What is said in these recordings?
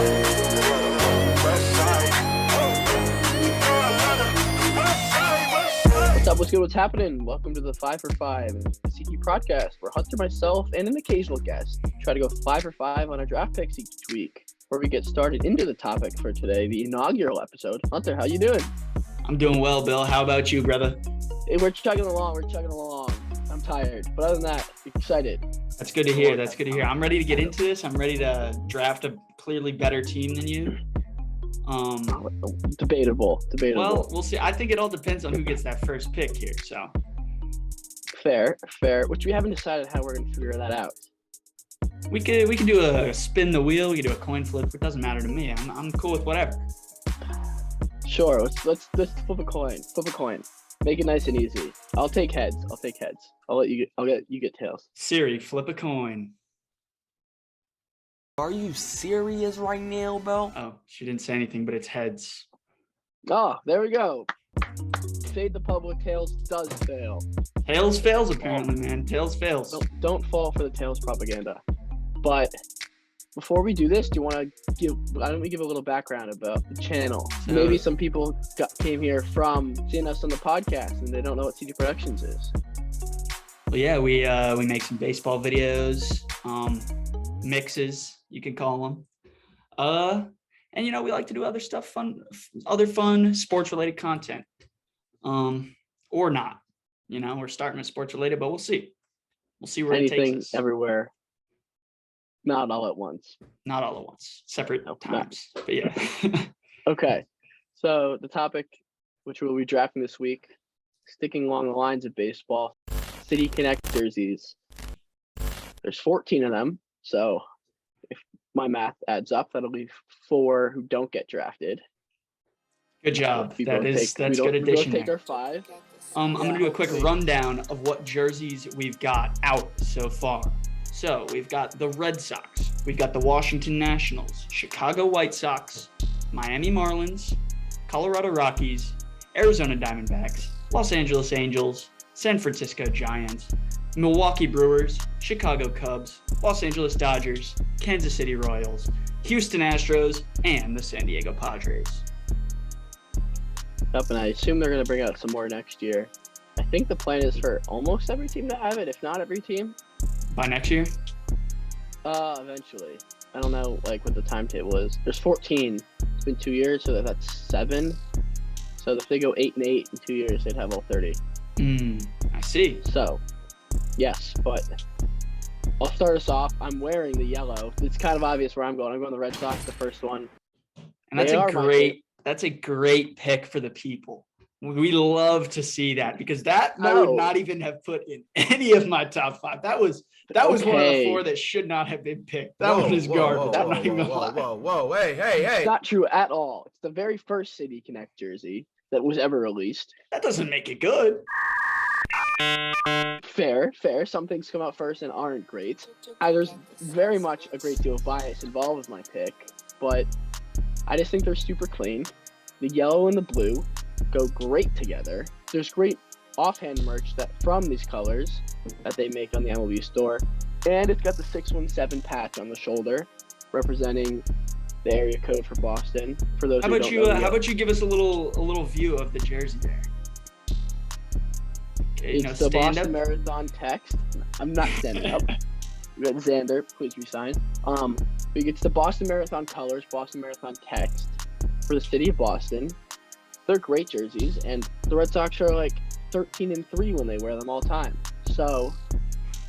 What's up? What's good? What's happening? Welcome to the 5 for 5 CT podcast, where Hunter, myself, and an occasional guest try to go 5 for 5 on our draft picks each week. Before we get started into the topic for today, the inaugural episode. Hunter, how you doing? I'm doing well, Bill. How about you, brother? Hey, we're chugging along. I'm tired, but other than that, excited. That's good to hear. I'm ready to get into this. I'm ready to draft a clearly better team than you. Debatable. Well, we'll see. I think it all depends on who gets that first pick here. So fair. Which we haven't decided how we're gonna figure that out. we could do a spin the wheel. We could do a coin flip. It doesn't matter to me. I'm cool with whatever. Sure. Let's flip a coin. Make it nice and easy. I'll take heads. I'll get you get tails. Siri, flip a coin. Are you serious right now, Bill? Oh, she didn't say anything, but it's heads. Oh, there we go. Fade the public, tails does fail. Tails fails apparently, man. Tails fails. Don't fall for the tails propaganda. But before we do this, why don't we give a little background about the channel? So, maybe some people came here from seeing us on the podcast and they don't know what CD Productions is. Well, yeah, we make some baseball videos, mixes, you can call them. And we like to do other stuff, other fun sports related content. Or not. We're starting with sports related, but we'll see. We'll see where Anything, it takes us. everywhere. Not all at once. Not all at once. Separate times. No. But yeah. Okay. So the topic which we'll be drafting this week, sticking along the lines of baseball, City Connect jerseys. There's 14 of them. So if my math adds up, that'll be 4 who don't get drafted. Good job. That's good addition. Take there. our 5. I'm going to do a quick rundown of what jerseys we've got out so far. So we've got the Red Sox, we've got the Washington Nationals, Chicago White Sox, Miami Marlins, Colorado Rockies, Arizona Diamondbacks, Los Angeles Angels, San Francisco Giants, Milwaukee Brewers, Chicago Cubs, Los Angeles Dodgers, Kansas City Royals, Houston Astros, and the San Diego Padres. Up, and I assume they're going to bring out some more next year. I think the plan is for almost every team to have it, if not every team. By next year? Eventually. I don't know, what the timetable is. There's 14. It's been 2 years, so that's 7. So if they go 8 and 8 in 2 years, they'd have all 30. I see. So, yes, but I'll start us off. I'm wearing the yellow. It's kind of obvious where I'm going. I'm going the Red Sox, the first one. And that's a great pick for the people. We love to see that because I would not even have put in any of my top 5. That was one of the 4 that should not have been picked. That one is garbage. I'm not even gonna lie. Whoa, hey. It's not true at all. It's the very first City Connect jersey that was ever released. That doesn't make it good. Fair. Some things come out first and aren't great. There's very much a great deal of bias involved with my pick, but I just think they're super clean. The yellow and the blue go great together. There's great offhand merch from these colors that they make on the MLB store. And it's got the 617 patch on the shoulder, representing the area code for Boston. For those how about you give us a little view of the jersey there? Okay, it's the stand Boston up. Marathon text. I'm not standing up. We got Xander, please resign. It's the Boston Marathon colors, Boston Marathon text for the city of Boston. They're great jerseys, and the Red Sox are 13 and 3 when they wear them all time. So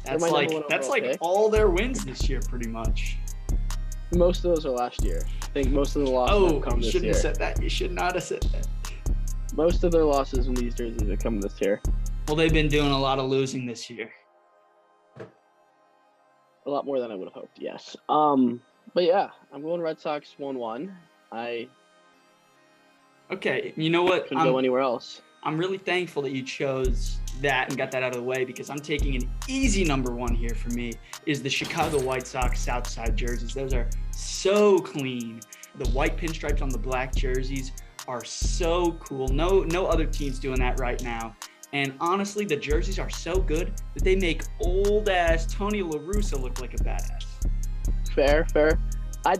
that's like all their wins this year, pretty much. Most of those are last year. I think most of the losses have come this year. You shouldn't have said that. You should not have said that. Most of their losses in these jerseys have come this year. Well, they've been doing a lot of losing this year. A lot more than I would have hoped, yes. But yeah, I'm going Red Sox 1-1. Okay, you know what? Couldn't go anywhere else. I'm really thankful that you chose that and got that out of the way because I'm taking an easy number 1 here for me is the Chicago White Sox Southside jerseys. Those are so clean. The white pinstripes on the black jerseys are so cool. No other team's doing that right now. And honestly, the jerseys are so good that they make old-ass Tony La Russa look like a badass. Fair.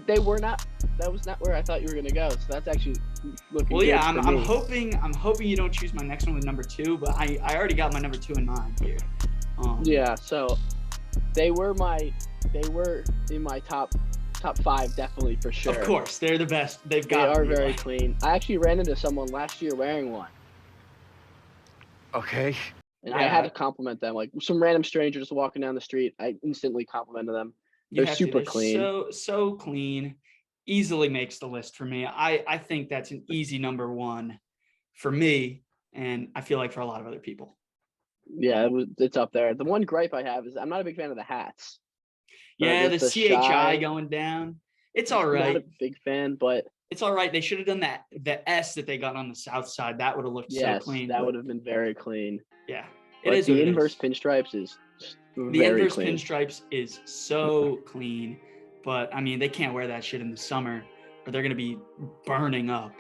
They were not that was not where I thought you were gonna go. So that's actually looking. Well, yeah, good for I'm me. hoping you don't choose my next one with number 2, but I already got my number 2 in mind here. Yeah, so they were in my top 5 definitely for sure. Of course, they're the best. They are very clean. I actually ran into someone last year wearing one. Okay. And I had to compliment them. Like some random stranger just walking down the street, I instantly complimented them. They're super clean. So clean. Easily makes the list for me. I think that's an easy number 1 for me, and I feel like for a lot of other people. Yeah, it's up there. The one gripe I have is I'm not a big fan of the hats. Yeah, the CHI shy, going down. It's all right. Not a big fan, but it's all right. They should have done the S that they got on the south side. That would have looked so clean. That would have been very clean. Yeah, it is. The inverse pinstripes is the inverse pinstripes is so clean, but I mean they can't wear that shit in the summer or they're gonna be burning up.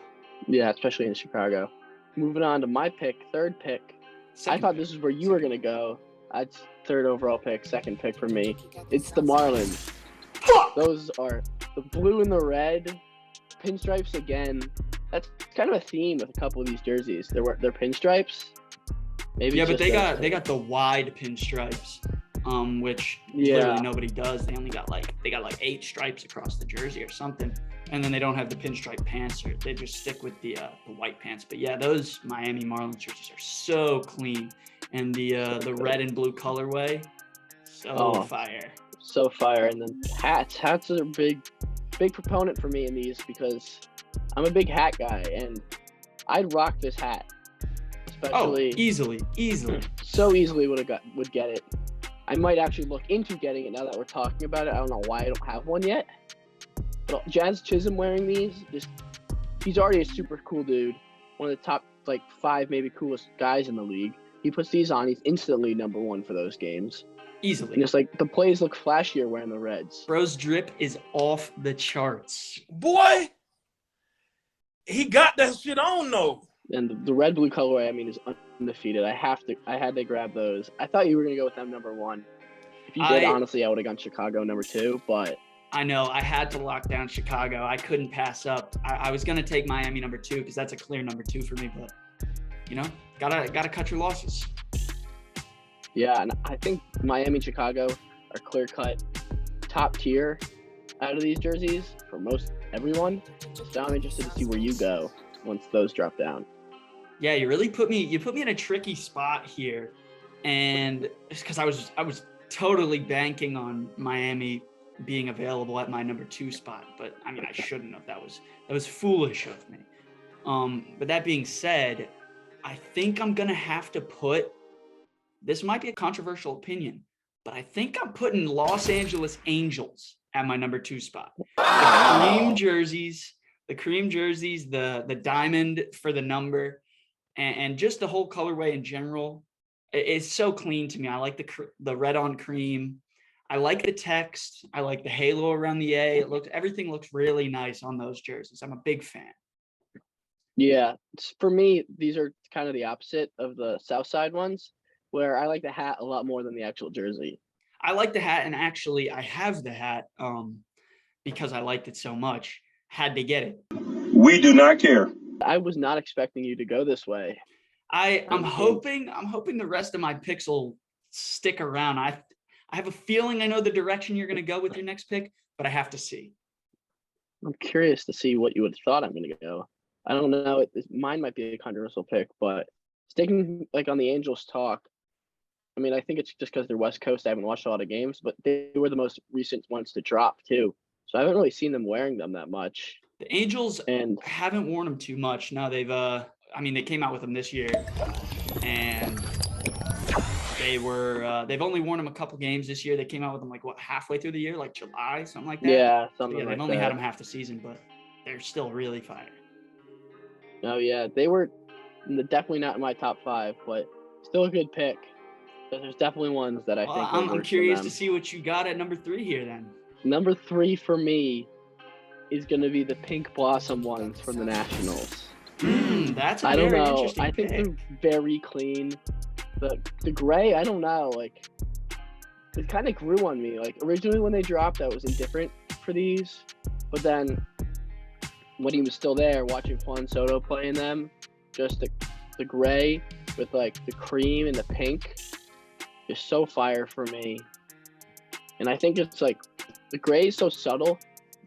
Yeah, especially in Chicago. Moving on to my pick, third pick. I thought this is where you were gonna go. That's third overall pick, second pick for me. It's the Marlins. Those are the blue and the red pinstripes again. That's kind of a theme with a couple of these jerseys. They're pinstripes. Maybe yeah, but they got the wide pinstripes, which literally nobody does. They only got like 8 stripes across the jersey or something, and then they don't have the pinstripe pants, or they just stick with the white pants. But yeah, those Miami Marlins jerseys are so clean, and the red and blue colorway, fire. So fire. And then hats are a big proponent for me in these because I'm a big hat guy, and I'd rock this hat. Especially easily. So easily would get it. I might actually look into getting it now that we're talking about it. I don't know why I don't have one yet. But Jazz Chisholm wearing these, he's already a super cool dude. One of the top 5 maybe coolest guys in the league. He puts these on, he's instantly number 1 for those games. Easily. And it's the plays look flashier wearing the reds. Bro's drip is off the charts. Boy, he got that shit on though. And the red blue colorway, I mean, is undefeated. I had to grab those. I thought you were gonna go with them number 1. If you did, honestly, I would have gone Chicago number 2. But I know I had to lock down Chicago. I couldn't pass up. I was gonna take Miami number 2 because that's a clear number 2 for me. But gotta cut your losses. Yeah, and I think Miami and Chicago are clear cut top tier out of these jerseys for most everyone. So I'm interested to see where you go once those drop down. Yeah, you really put me in a tricky spot here, and just because I was totally banking on Miami being available at my number 2 spot, but I mean I shouldn't have. That was foolish of me. But that being said, I think I'm gonna have to put. This might be a controversial opinion, but I think I'm putting Los Angeles Angels at my number 2 spot. The cream jerseys, the diamond for the number, and just the whole colorway in general is so clean to me. I like the red on cream. I like the text. I like the halo around the A. Everything looks really nice on those jerseys. I'm a big fan. Yeah, for me, these are kind of the opposite of the South Side ones, where I like the hat a lot more than the actual jersey. I like the hat, and actually I have the hat because I liked it so much. Had to get it. We do not care. I was not expecting you to go this way. I'm hoping the rest of my picks will stick around. I have a feeling I know the direction you're going to go with your next pick, but I have to see. I'm curious to see what you would have thought I'm going to go. I don't know. Mine might be a controversial pick, but sticking on the Angels talk, I mean, I think it's just because they're West Coast. I haven't watched a lot of games, but they were the most recent ones to drop too. So I haven't really seen them wearing them that much. The Angels haven't worn them too much. No, they've they came out with them this year, and they've only worn them a couple games this year. They came out with them halfway through the year, July, something like that. Yeah, something like that. They've only had them half the season, but they're still really fire. Oh yeah, they were definitely not in my top 5, but still a good pick. There's definitely ones that I think. I'm curious to see what you got at number 3 here then. Number 3 for me is going to be the pink blossom ones from the Nationals. That's a very interesting pick. I think they're very clean. The gray, I don't know, it kind of grew on me. Originally when they dropped, I was indifferent for these, but then when he was still there, watching Juan Soto play in them, just the gray with like the cream and the pink is so fire for me. And I think it's like the gray is so subtle,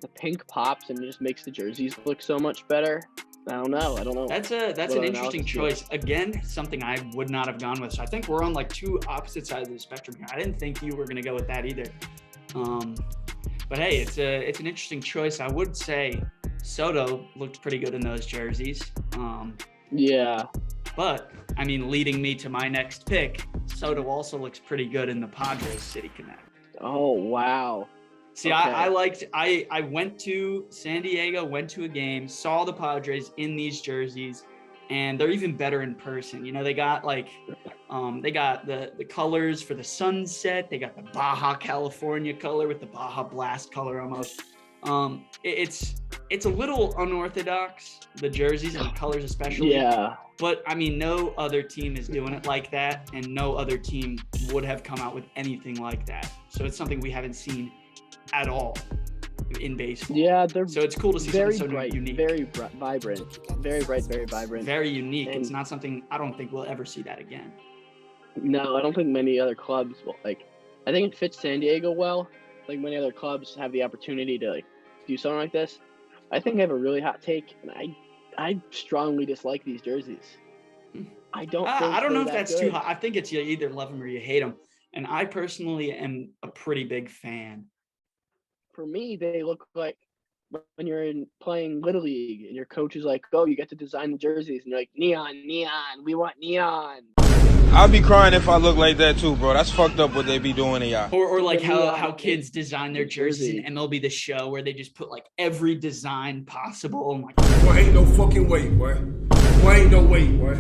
the pink pops and it just makes the jerseys look so much better. I don't know. That's an interesting choice. Again, something I would not have gone with. So I think we're on like two opposite sides of the spectrum here. I didn't think you were going to go with that either. But hey, it's an interesting choice. I would say Soto looked pretty good in those jerseys. Yeah. But I mean, leading me to my next pick, Soto also looks pretty good in the Padres City Connect. Oh wow. See, okay. I went to San Diego, went to a game, saw the Padres in these jerseys, and they're even better in person. You know, they got like, they got the colors for the sunset. They got the Baja California color with the Baja Blast color almost. It's a little unorthodox, the jerseys and the colors especially. Yeah. But I mean, no other team is doing it like that, and no other team would have come out with anything like that. So it's something we haven't seen at all in baseball. Yeah, so it's cool to see very something so bright, unique, very vibrant, very bright, very vibrant, very unique. And it's not something I don't think we'll ever see that again. No, I don't think many other clubs will. Like, I think it fits San Diego well. Like many other clubs have the opportunity to like do something like this. I think I have a really hot take, and I strongly dislike these jerseys. I don't know if that's too hot. I think it's you either love them or you hate them. And I personally am a pretty big fan. For me, they look like when you're playing Little League and your coach is like, "Oh, you get to design the jerseys," and you're like, "Neon, neon, we want neon." I'll be crying if I look like that too, bro. That's fucked up what they be doing to y'all. Or like how kids design their jerseys in MLB The Show, where they just put like every design possible. I'm like, boy, ain't no fucking way, boy. Boy, ain't no way, boy.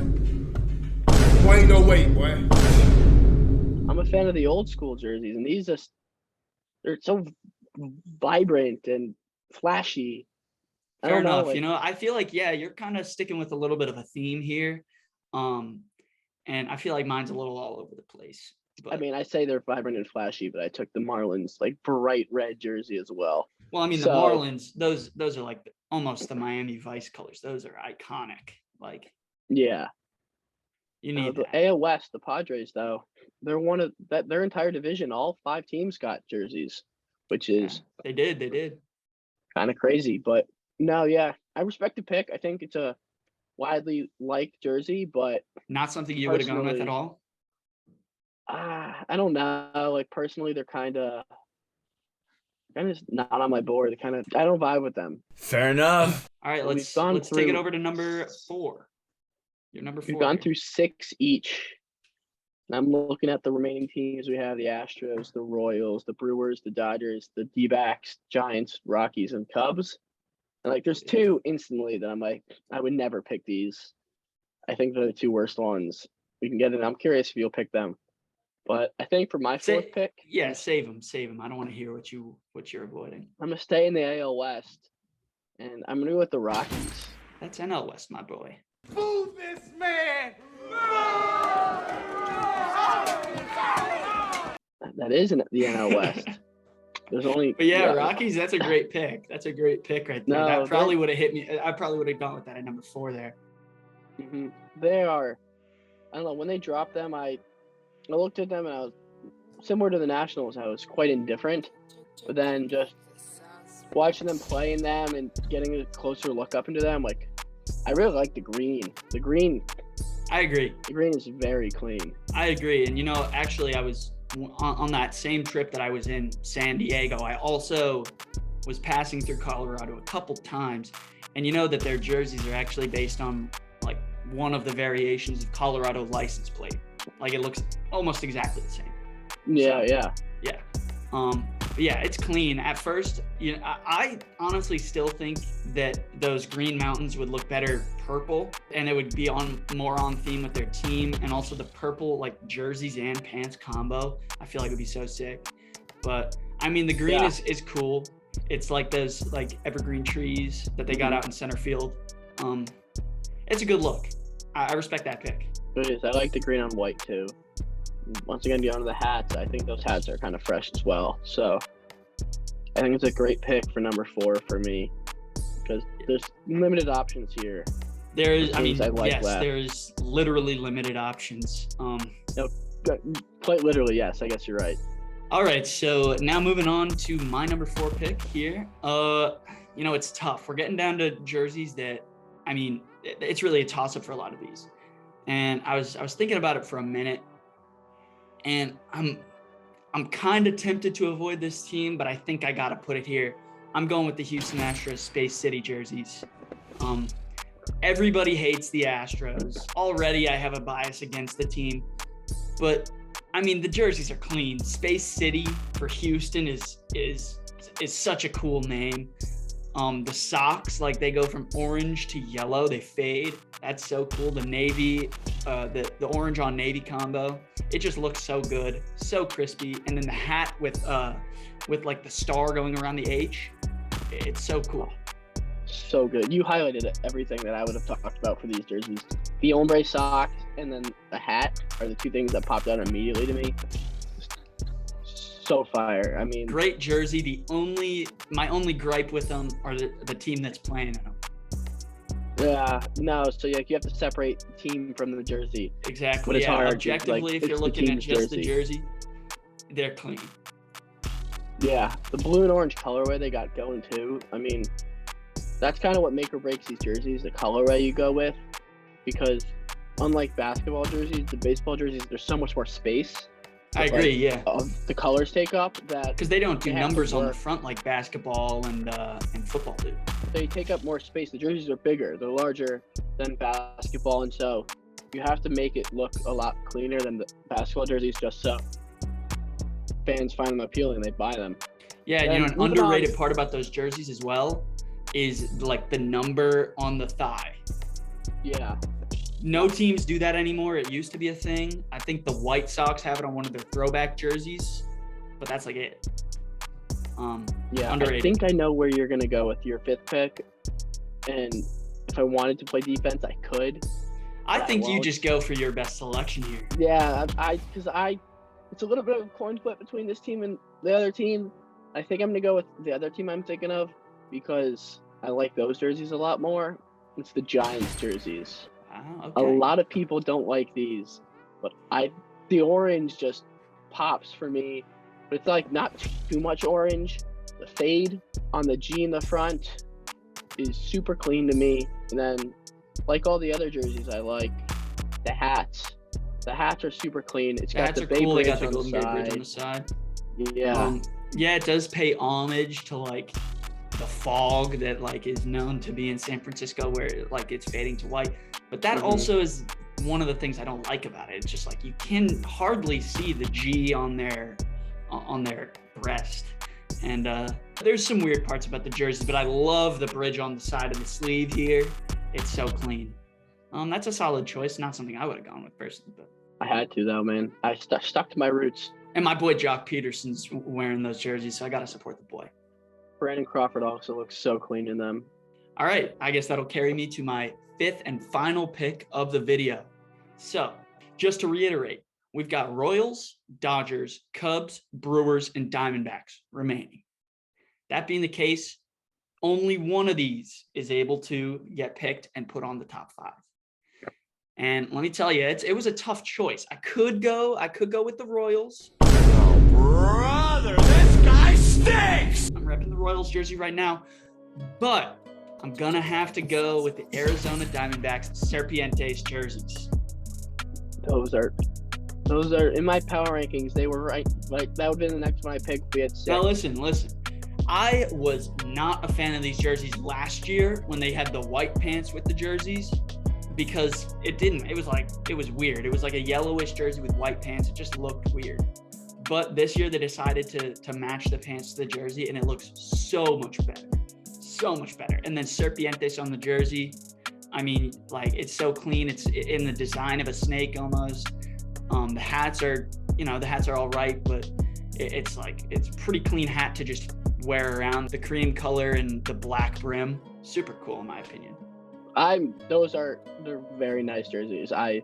Boy, ain't no way, boy. I'm a fan of the old school jerseys, and these they're so vibrant and flashy. Fair enough. You know, I feel like, yeah, you're kind of sticking with a little bit of a theme here. And I feel like mine's a little all over the place. But, I mean, I say they're vibrant and flashy, but I took the Marlins like bright red jersey as well. Well, I mean, the Marlins, those are like almost the Miami Vice colors. Those are iconic. Like, yeah. You need the AL West, the Padres, though, they're one of that. Their entire division, all 5 teams got jerseys, which is they did kind of crazy. But no, yeah, I respect the pick. I think it's a widely liked jersey, but not something you would have gone with at all. I don't know. Like personally, they're kind of not on my board. I don't vibe with them. Fair enough. All right, let's take it over to number 4. You're number 4. We've gone through 6 each. And I'm looking at the remaining teams. We have the Astros, the Royals, the Brewers, the Dodgers, the D-backs, Giants, Rockies, and Cubs. And like, there's 2 instantly that I'm like, I would never pick these. I think they're the 2 worst ones we can get in. I'm curious if you'll pick them. But I think for my 4th pick, yeah, save them. I don't want to hear what you're avoiding. I'm gonna stay in the AL West, and I'm gonna go with the Rockies. That's NL West, my boy. Move this man. That isn't the NL West. There's only. But yeah, Rockies. That's a great pick. That's a great pick right there. No, that probably would have hit me. I probably would have gone with that at number 4 there. Mm-hmm. They are. I don't know. When they dropped them, I looked at them and I was similar to the Nationals. I was quite indifferent, but then just watching them play in them and getting a closer look up into them, like I really like the green. The green. I agree. The green is very clean. I agree. And, you know, actually I was on that same trip that I was in San Diego. I also was passing through Colorado a couple times. And you know that their jerseys are actually based on like one of the variations of Colorado license plate. Like it looks almost exactly the same. Yeah, so, yeah. Yeah. But yeah, it's clean. At first, you know, I honestly still think that those green mountains would look better purple, and it would be more on theme with their team, and also the purple like jerseys and pants combo. I feel like it'd be so sick. But I mean, the green is cool. It's like those like evergreen trees that they got out in center field. It's a good look. I respect that pick. It is. I like the green on white too. Once again, beyond the hats, I think those hats are kind of fresh as well. So I think it's a great pick for number 4 for me. because there's limited options here. There's, I Things mean, I like yes, left. there's literally limited options. Quite literally, yes. I guess you're right. All right, so now moving on to my number 4 pick here. It's tough. We're getting down to jerseys that, I mean, it's really a toss-up for a lot of these. And I was thinking about it for a minute, and I'm kind of tempted to avoid this team, but I think I gotta put it here. I'm going with the Houston Astros Space City jerseys. Everybody hates the Astros. Already I have a bias against the team, but I mean, the jerseys are clean. Space City for Houston is such a cool name. The socks, like they go from orange to yellow, they fade. That's so cool. The navy, the orange on navy combo, it just looks so good, so crispy. And then the hat with like the star going around the H, it's so cool. So good. You highlighted everything that I would have talked about for these jerseys. The ombre socks and then the hat are the two things that popped out immediately to me. So fire. I mean, Great jersey. My only gripe with them are the team that's playing in them. yeah, no. So like you have to separate the team from the jersey. Exactly. But it's yeah. hard. Objectively, Like, if it's you're the looking at team's just the jersey, they're clean. Yeah, the blue and orange colorway they got going too. I mean, that's kind of what make or breaks these jerseys, the colorway you go with. Because unlike basketball jerseys, the baseball jerseys, there's so much more space. I agree. Yeah. The colors take up that Because they don't do They have to numbers on the work. front like basketball and football do. they take up more space. The jerseys are bigger, they're larger than basketball, and so you have to make it look a lot cleaner than the basketball jerseys just so fans find them appealing, they buy them. Yeah, And an moving on- underrated part about those jerseys as well is like the number on the thigh. Yeah. No teams do that anymore. It used to be a thing. I think the White Sox have it on one of their throwback jerseys, but that's like it. Yeah, Underrated. I think I know where you're gonna go with your 5th pick, and if I wanted to play defense, I could. I Yeah, think you well- just go for your best selection here. Yeah, it's a little bit of a coin flip between this team and the other team. I think I'm gonna go with the other team I'm thinking of because I like those jerseys a lot more. It's the Giants jerseys. Wow, A okay. lot of people don't like these, but the orange just pops for me. But it's like not too much orange. The fade on the G in the front is super clean to me. And then, like all the other jerseys I like, the hats. The hats are super clean. It's got Hats the are Bay cool. They Bridge got the on Golden the Gate Bridge on side. the side. Yeah. Yeah, it does pay homage to like the fog that like is known to be in San Francisco where like it's fading to white. But that Mhm. also is one of the things I don't like about it. It's just like you can hardly see the G on their breast. And there's some weird parts about the jerseys, but I love the bridge on the side of the sleeve here. It's so clean. That's a solid choice. Not something I would have gone with personally, but. I had to though, man. I stuck to my roots. And my boy Jock Peterson's wearing those jerseys, so I got to support the boy. Brandon Crawford also looks so clean in them. All right, I guess that'll carry me to my 5th and final pick of the video. So, just to reiterate, we've got Royals, Dodgers, Cubs, Brewers, and Diamondbacks remaining. That being the case, only one of these is able to get picked and put on the top 5. And let me tell you, it was a tough choice. I could go with the Royals. Brother, this guy stinks! I'm repping the Royals jersey right now, but I'm gonna have to go with the Arizona Diamondbacks Serpientes jerseys. Those are in my power rankings. They were right. Like that would have been the next one I picked. We had 6. Now listen. I was not a fan of these jerseys last year when they had the white pants with the jerseys because it was weird. It was like a yellowish jersey with white pants. It just looked weird. But this year they decided to match the pants to the jersey, and it looks so much better. So much better. And then Serpientes on the jersey. I mean, like, it's so clean. It's in the design of a snake almost. The hats are all right, but it's pretty clean hat to just wear around. The cream color and the black brim. Super cool in my opinion. They're very nice jerseys. I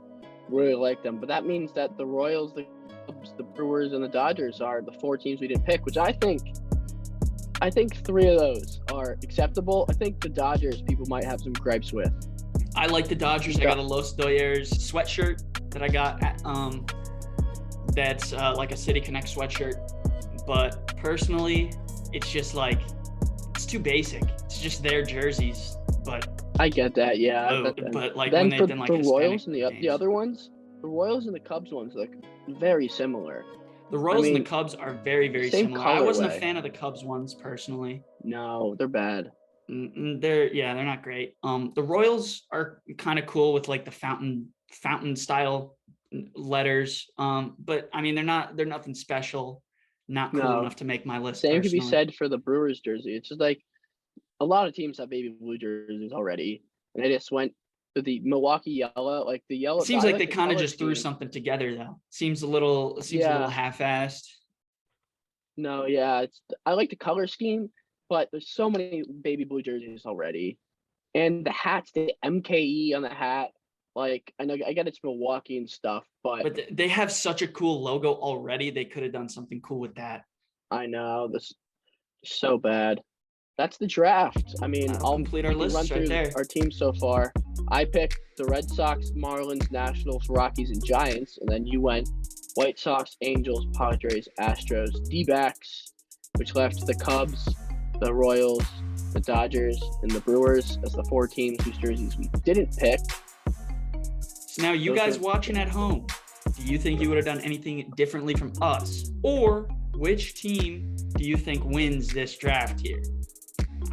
really like them. But that means that the Royals, the Cubs, the Brewers, and the Dodgers are the 4 teams we didn't pick, which I think I think 3 of those are acceptable. I think the Dodgers people might have some gripes with. I like the Dodgers. I got a Los Doyers sweatshirt that I got at, that's like a City Connect sweatshirt. But personally, it's just like, it's too basic. It's just their jerseys. But I get that, yeah. oh, but like then when they've for done like the Hispanic Royals and the games. other ones, the Royals and the Cubs ones look very similar. The Royals and mean, the Cubs are very, very same similar. I wasn't a colorway. fan of the Cubs ones personally. No, they're bad. They're not great. The Royals are kind of cool with like the fountain style letters. But I mean they're nothing special. Not cool No. enough to make my list. Same could be personally. said for the Brewers jersey. It's just like a lot of teams have baby blue jerseys already, and they just went with the Milwaukee yellow, like the yellow. It seems I like they the kind of color just threw scheme. something together though. Seems a little Yeah. half-assed. No, yeah, I like the color scheme, but there's so many baby blue jerseys already, and the hats, the MKE on the hat. Like I get it's Milwaukee and stuff, But they have such a cool logo already. They could have done something cool with that. I know this is so bad. That's the draft. I mean, That'll complete our we can list run right through there. our team so far. I picked the Red Sox, Marlins, Nationals, Rockies, and Giants, and then you went White Sox, Angels, Padres, Astros, D-backs, which left the Cubs, the Royals, the Dodgers, and the Brewers as the 4 teams whose jerseys we didn't pick. So now you Those guys are- watching at home, do you think you would have done anything differently from us? Or which team do you think wins this draft here?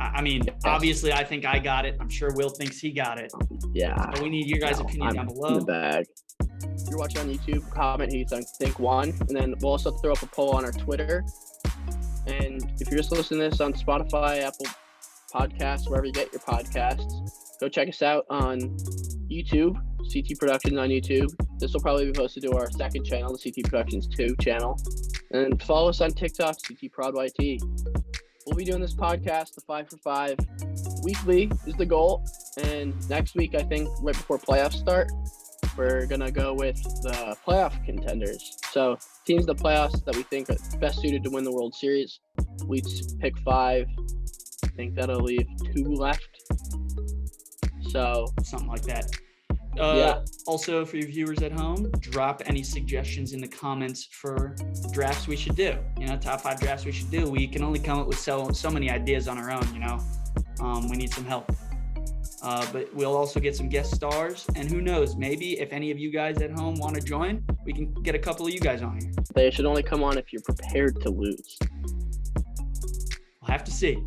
I mean, obviously I think I got it. I'm sure Will thinks he got it. Yeah. But we need your guys' No, opinion I'm down in below. the bag. If you're watching on YouTube, comment who you think won, and then we'll also throw up a poll on our Twitter. And if you're just listening to this on Spotify, Apple Podcasts, wherever you get your podcasts, go check us out on YouTube, CT Productions on YouTube. This will probably be posted to our second channel, the CT Productions 2 channel. And follow us on TikTok, CT Prod YT. We'll be doing this podcast, the 5 for 5, weekly is the goal. And next week, I think, right before playoffs start, we're going to go with the playoff contenders. So teams in the playoffs that we think are best suited to win the World Series. We pick 5. I think that'll leave 2 left. So, Something like that. Yeah. Also, for your viewers at home, drop any suggestions in the comments for drafts we should do. Top 5 drafts we should do. We can only come up with so many ideas on our own, we need some help. But we'll also get some guest stars. And who knows, maybe if any of you guys at home want to join, we can get a couple of you guys on here. they should only come on if you're prepared to lose. We'll have to see.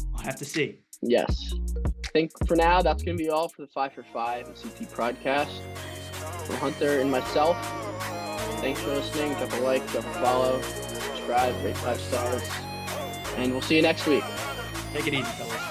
Yes. I think for now, that's going to be all for the 5 for 5 and CT Prodcast. For Hunter and myself, thanks for listening. Drop a like, drop a follow, subscribe, rate 5 stars. And we'll see you next week. Take it easy, fellas.